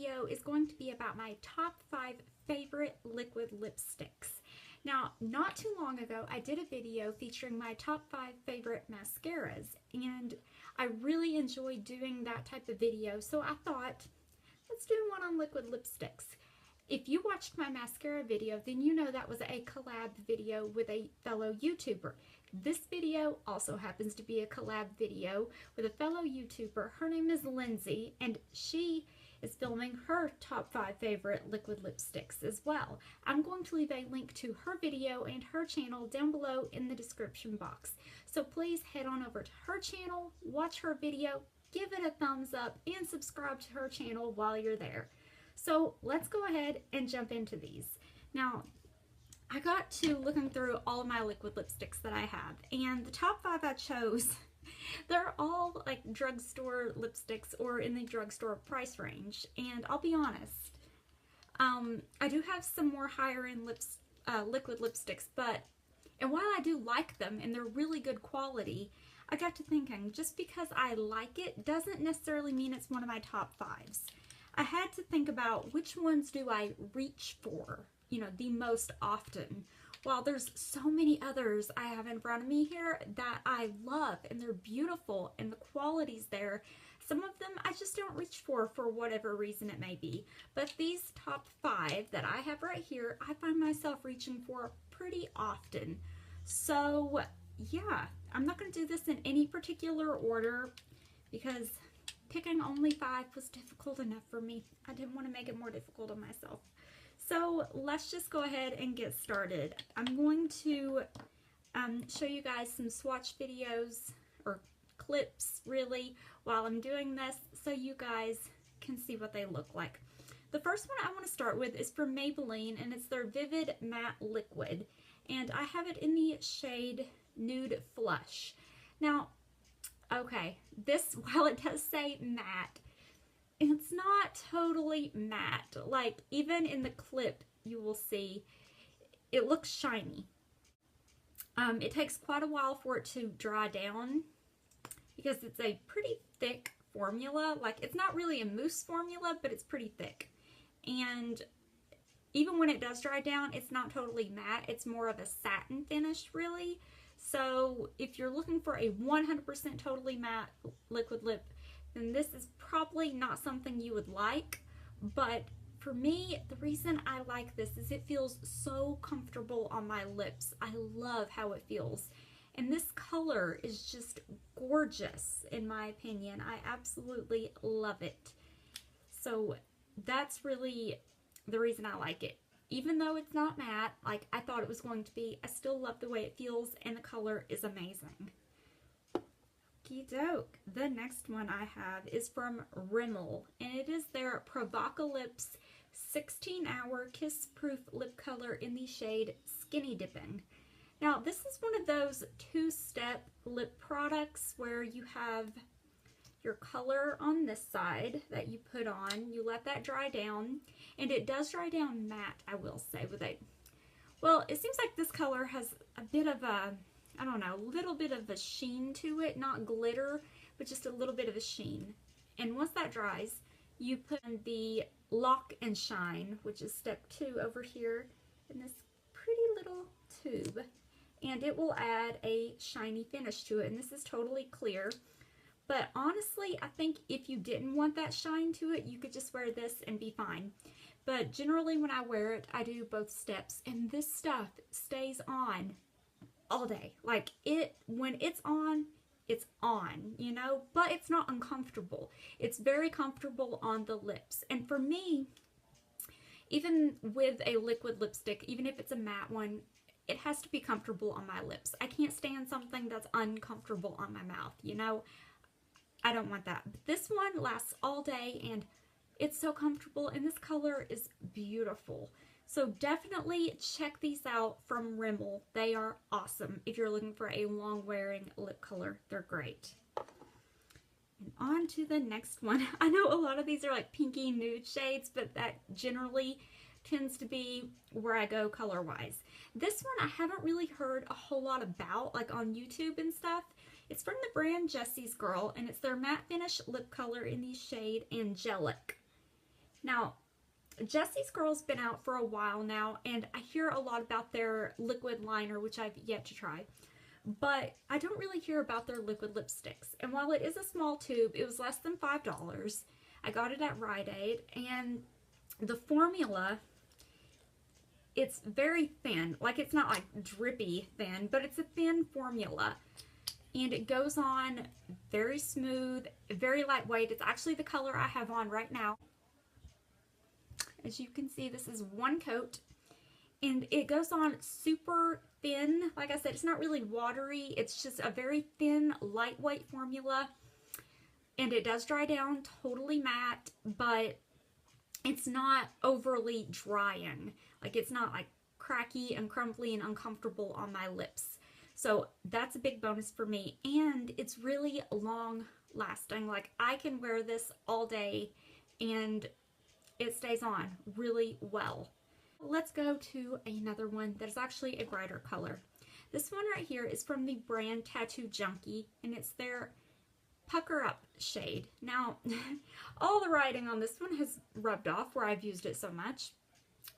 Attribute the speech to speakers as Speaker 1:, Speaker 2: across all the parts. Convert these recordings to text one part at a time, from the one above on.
Speaker 1: video is going to be about my top 5 favorite liquid lipsticks. Now, not too long ago, I did a video featuring my top 5 favorite mascaras, and I really enjoyed doing that type of video, so I thought, let's do one on liquid lipsticks. If you watched my mascara video, then you know that was a collab video with a fellow YouTuber. This video also happens to be a collab video with a fellow YouTuber. Her name is Lindsay, and she is filming her top 5 favorite liquid lipsticks as well. I'm going to leave a link to her video and her channel down below in the description box. So please head on over to her channel, watch her video, give it a thumbs up, and subscribe to her channel while you're there. So let's go ahead and jump into these. Now, I got to looking through all of my liquid lipsticks that I have, and the top 5 I chose, they're all like drugstore lipsticks or in the drugstore price range. And I'll be honest, I do have some more higher end liquid lipsticks, and while I do like them and they're really good quality, I got to thinking, just because I like it doesn't necessarily mean it's one of my top 5s. I had to think about which ones do I reach for, the most often. While there's so many others I have in front of me here that I love and they're beautiful and the quality's there, some of them I just don't reach for whatever reason it may be. But these top 5 that I have right here, I find myself reaching for pretty often. So yeah, I'm not going to do this in any particular order because picking only 5 was difficult enough for me. I didn't want to make it more difficult on myself. So let's just go ahead and get started. I'm going to show you guys some swatch videos, or clips really, while I'm doing this so you guys can see what they look like. The first one I want to start with is from Maybelline, and it's their Vivid Matte Liquid. And I have it in the shade Nude Flush. Now, okay, this, while it does say matte, it's not totally matte. Like, even in the clip, you will see it looks shiny. It takes quite a while for it to dry down because it's a pretty thick formula. Like, it's not really a mousse formula, but it's pretty thick. And even when it does dry down, it's not totally matte. It's more of a satin finish, really. So if you're looking for a 100% totally matte liquid lip, then this is probably not something you would like. But for me, the reason I like this is it feels so comfortable on my lips. I love how it feels. And this color is just gorgeous, in my opinion. I absolutely love it. So that's really the reason I like it. Even though it's not matte, like I thought it was going to be, I still love the way it feels, and the color is amazing. Okey-doke. The next one I have is from Rimmel, and it is their Provocalips 16-Hour Kiss-Proof Lip Color in the shade Skinny Dipping. Now, this is one of those two-step lip products where you have your color on this side that you put on, you let that dry down, and it does dry down matte, I will say, with a, well, it seems like this color has a bit of a, I don't know, a little bit of a sheen to it, not glitter, but just a little bit of a sheen. And once that dries, you put in the Lock and Shine, which is step 2 over here in this pretty little tube, and it will add a shiny finish to it, and this is totally clear. But honestly, I think if you didn't want that shine to it, you could just wear this and be fine. But generally when I wear it, I do both steps, and this stuff stays on all day. Like, when it's on, but it's not uncomfortable. It's very comfortable on the lips. And for me, even with a liquid lipstick, even if it's a matte one, it has to be comfortable on my lips. I can't stand something that's uncomfortable on my mouth, I don't want that. But this one lasts all day, and it's so comfortable, and this color is beautiful. So definitely check these out from Rimmel. They are awesome if you're looking for a long-wearing lip color. They're great. And on to the next one. I know a lot of these are like pinky nude shades, but that generally tends to be where I go color-wise. This one I haven't really heard a whole lot about, like on YouTube and stuff. It's from the brand Jessie's Girl, and it's their matte finish lip color in the shade Angelic. Now, Jessie's Girl's been out for a while now, and I hear a lot about their liquid liner, which I've yet to try. But I don't really hear about their liquid lipsticks. And while it is a small tube, it was less than $5. I got it at Rite Aid, and the formula, it's very thin. Like, it's not like drippy thin, but it's a thin formula. And it goes on very smooth, very lightweight. It's actually the color I have on right now. As you can see, this is one coat. And it goes on super thin. Like I said, it's not really watery. It's just a very thin, lightweight formula. And it does dry down totally matte, but it's not overly drying. Like, it's not like cracky and crumbly and uncomfortable on my lips. So that's a big bonus for me. And it's really long lasting. Like, I can wear this all day and it stays on really well. Let's go to another one that is actually a brighter color. This one right here is from the brand Tattoo Junkie, and it's their Pucker Up shade. Now, all the writing on this one has rubbed off where I've used it so much,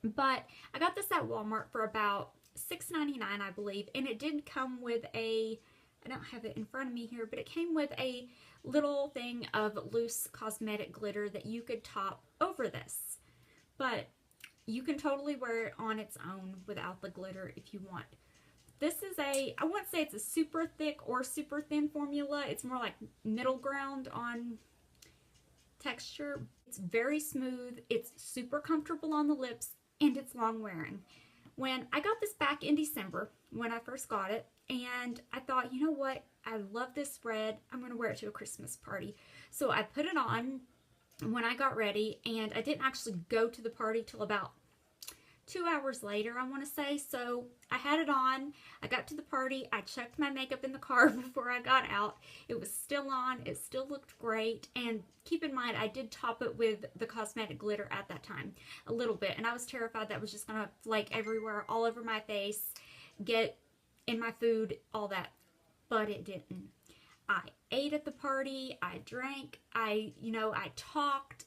Speaker 1: but I got this at Walmart for about $6.99, I believe, and it did come with a, I don't have it in front of me here, but it came with a little thing of loose cosmetic glitter that you could top over this. But you can totally wear it on its own without the glitter if you want. This is I wouldn't say it's a super thick or super thin formula. It's more like middle ground on texture. It's very smooth. It's super comfortable on the lips, and it's long wearing. When I got this back in December, when I first got it, and I thought, you know what? I love this red. I'm going to wear it to a Christmas party. So I put it on when I got ready, and I didn't actually go to the party till about 2 hours later, I want to say. So I had it on, I got to the party, I checked my makeup in the car before I got out. It was still on, it still looked great, and keep in mind, I did top it with the cosmetic glitter at that time, a little bit, and I was terrified that was just going to flake everywhere, all over my face, get in my food, all that, but it didn't. I ate at the party, I drank, I talked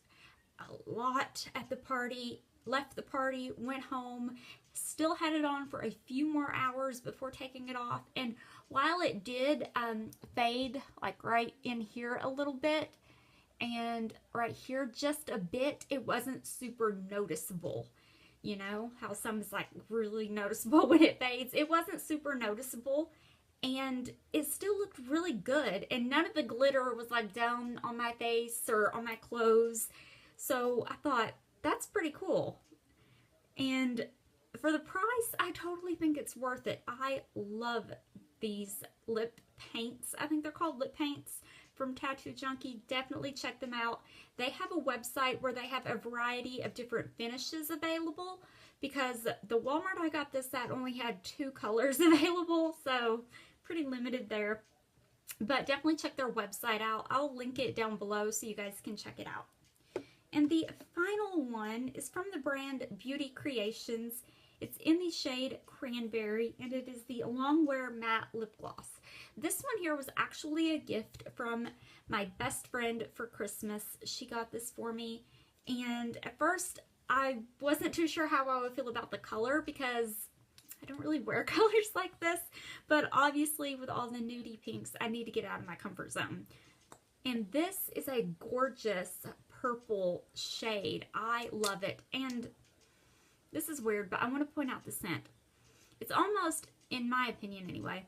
Speaker 1: a lot at the party, left the party, went home, still had it on for a few more hours before taking it off. And while it did fade, like right in here a little bit, and right here just a bit, it wasn't super noticeable. You know, how some is like really noticeable when it fades. It wasn't super noticeable, and it still looked really good. And none of the glitter was like down on my face or on my clothes. So I thought, that's pretty cool. And for the price, I totally think it's worth it. I love these lip paints. I think they're called lip paints from Tattoo Junkie. Definitely check them out. They have a website where they have a variety of different finishes available, because the Walmart I got this at only had 2 colors available, so pretty limited there. But definitely check their website out. I'll link it down below so you guys can check it out. And the final one is from the brand Beauty Creations. It's in the shade Cranberry, and it is the Longwear Matte Lip Gloss. This one here was actually a gift from my best friend for Christmas. She got this for me, and at first I wasn't too sure how I would feel about the color, because I don't really wear colors like this, but obviously with all the nudie pinks, I need to get out of my comfort zone. And this is a gorgeous purple shade. I love it. And this is weird, but I want to point out the scent. It's almost, in my opinion anyway,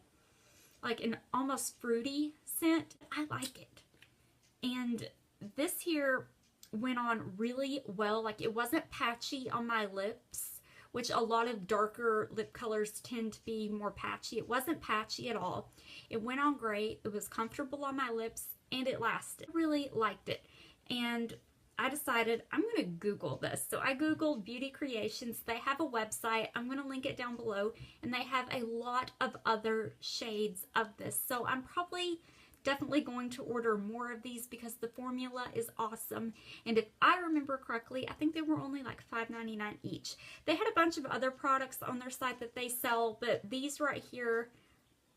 Speaker 1: like an almost fruity scent. I like it. And this here went on really well. Like, it wasn't patchy on my lips, which a lot of darker lip colors tend to be more patchy. It wasn't patchy at all. It went on great. It was comfortable on my lips, and it lasted. I really liked it. And I decided I'm going to Google this. So I Googled Beauty Creations. They have a website. I'm going to link it down below. And they have a lot of other shades of this. So I'm definitely going to order more of these, because the formula is awesome. And if I remember correctly, I think they were only like $5.99 each. They had a bunch of other products on their site that they sell, but these right here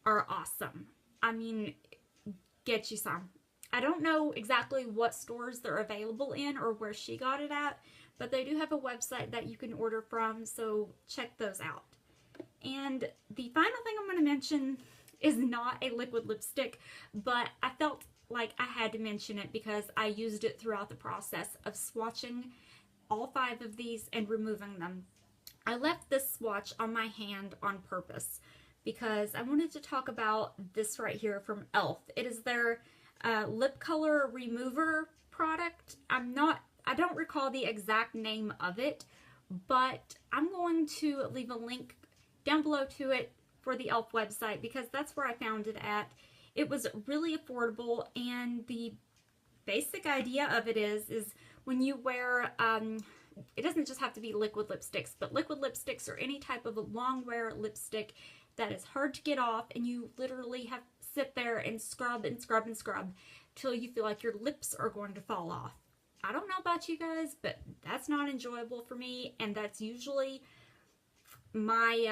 Speaker 1: are awesome. I mean, get you some. I don't know exactly what stores they're available in or where she got it at, but they do have a website that you can order from, so check those out. And the final thing I'm going to mention is not a liquid lipstick, but I felt like I had to mention it because I used it throughout the process of swatching all 5 of these and removing them. I left this swatch on my hand on purpose because I wanted to talk about this right here from e.l.f. It is their lip color remover product. I don't recall the exact name of it, but I'm going to leave a link down below to it for the e.l.f. website because that's where I found it at. It was really affordable, and the basic idea of it is when you wear, it doesn't just have to be liquid lipsticks, but liquid lipsticks or any type of a long wear lipstick that is hard to get off, and you literally have to sit there and scrub and scrub and scrub till you feel like your lips are going to fall off. I don't know about you guys, but that's not enjoyable for me, and that's usually my,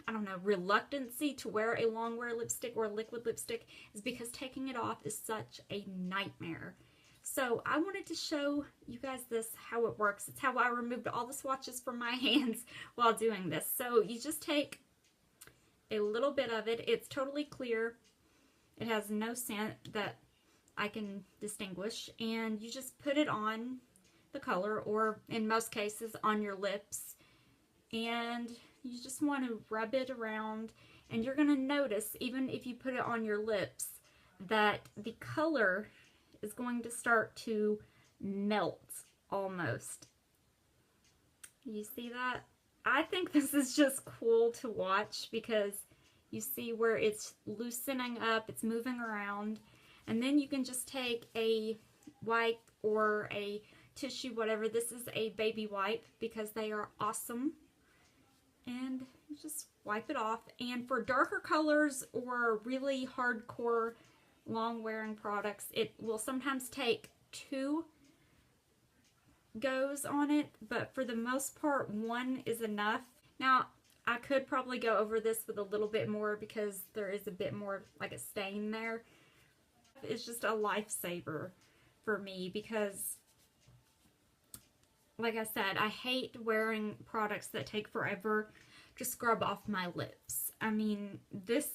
Speaker 1: I don't know, reluctancy to wear a long wear lipstick or a liquid lipstick is because taking it off is such a nightmare. So I wanted to show you guys this, how it works. It's how I removed all the swatches from my hands while doing this. So you just take a little bit of it. It's totally clear. It has no scent that I can distinguish. And you just put it on the color, or in most cases on your lips. And you just want to rub it around, and you're going to notice, even if you put it on your lips, that the color is going to start to melt almost. You see that? I think this is just cool to watch because you see where it's loosening up, it's moving around, and then you can just take a wipe or a tissue, whatever. This is a baby wipe because they are awesome. And you just wipe it off. And for darker colors or really hardcore long wearing products, it will sometimes take 2 goes on it, but for the most part 1 is enough. Now I could probably go over this with a little bit more because there is a bit more like a stain there. It's just a lifesaver for me because, like I said, I hate wearing products that take forever to scrub off my lips. I mean, this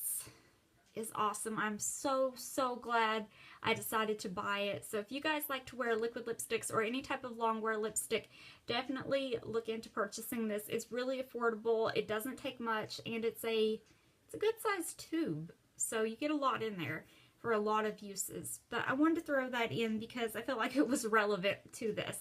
Speaker 1: is awesome. I'm so glad I decided to buy it. So if you guys like to wear liquid lipsticks or any type of long wear lipstick, definitely look into purchasing this. It's really affordable. It doesn't take much, and it's a good sized tube. So you get a lot in there for a lot of uses. But I wanted to throw that in because I felt like it was relevant to this.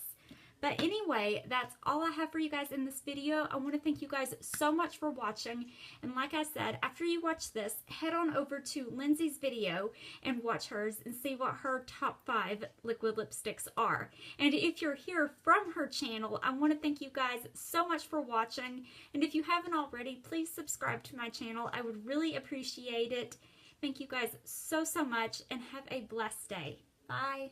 Speaker 1: But anyway, that's all I have for you guys in this video. I want to thank you guys so much for watching. And like I said, after you watch this, head on over to Lindsay's video and watch hers and see what her top 5 liquid lipsticks are. And if you're here from her channel, I want to thank you guys so much for watching. And if you haven't already, please subscribe to my channel. I would really appreciate it. Thank you guys so much, and have a blessed day. Bye.